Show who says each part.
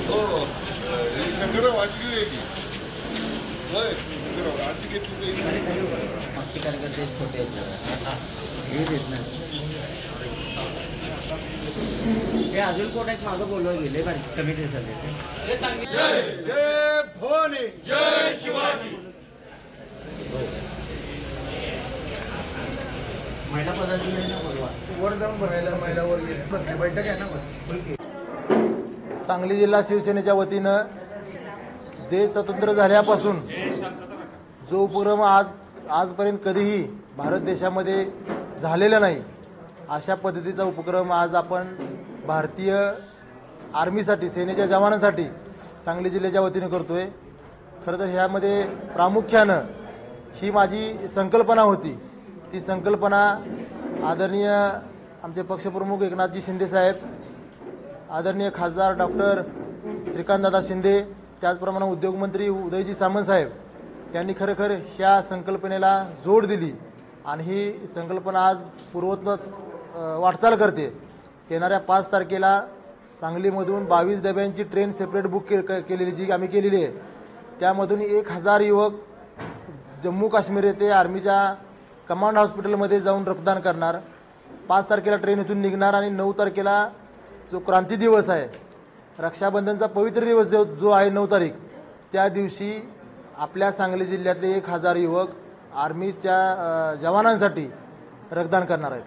Speaker 1: हो शंकरराव वाजकी आहे की होय शंकरराव अशी घेतली
Speaker 2: मागचे कार्यकर्ते छोटे आहेत ना हे अजून कोण एक मागं बोलवलं गेले कमिटी सगळे
Speaker 1: जय जय भवानी
Speaker 3: जय शिवाजी.
Speaker 2: महिला पदाधिकाऱ्यांना बोलवा
Speaker 4: वर जाऊन बघायला महिलावर गेले बैठक आहे ना.
Speaker 5: सांगली जिल्हा शिवसेनेच्या वतीनं देश स्वतंत्र झाल्यापासून जो उपक्रम आजपर्यंत कधीही भारत देशामध्ये झालेला नाही अशा पद्धतीचा उपक्रम आज आपण भारतीय आर्मीसाठी सेनेच्या जवानांसाठी सांगली जिल्ह्याच्या वतीनं करतोय. खरं तर ह्यामध्ये प्रामुख्यानं ही माझी संकल्पना होती. ती संकल्पना आदरणीय आमचे पक्षप्रमुख एकनाथजी शिंदे साहेब, आदरणीय खासदार डॉक्टर श्रीकांतदादा शिंदे, त्याचप्रमाणे उद्योगमंत्री उदयजी सामंत साहेब यांनी खरोखर ह्या संकल्पनेला जोड दिली आणि ही संकल्पना आज पूर्ववत वाटचाल करते. येणाऱ्या 5 तारखेला सांगलीमधून 22 डब्यांची ट्रेन सेपरेट बुक केलेली जी आम्ही केलेली आहे त्यामधून 1000 युवक जम्मू काश्मीर येथे आर्मीच्या कमांड हॉस्पिटलमध्ये जाऊन रक्तदान करणार. 5 तारखेला ट्रेन इथून निघणार आणि 9 तारखेला जो क्रांती दिवस आहे, रक्षाबंधनचा पवित्र दिवस जो आहे 9 तारीख, त्या दिवशी आपल्या सांगली जिल्ह्यातले 1000 युवक आर्मीच्या जवानांसाठी रक्तदान करणार आहेत.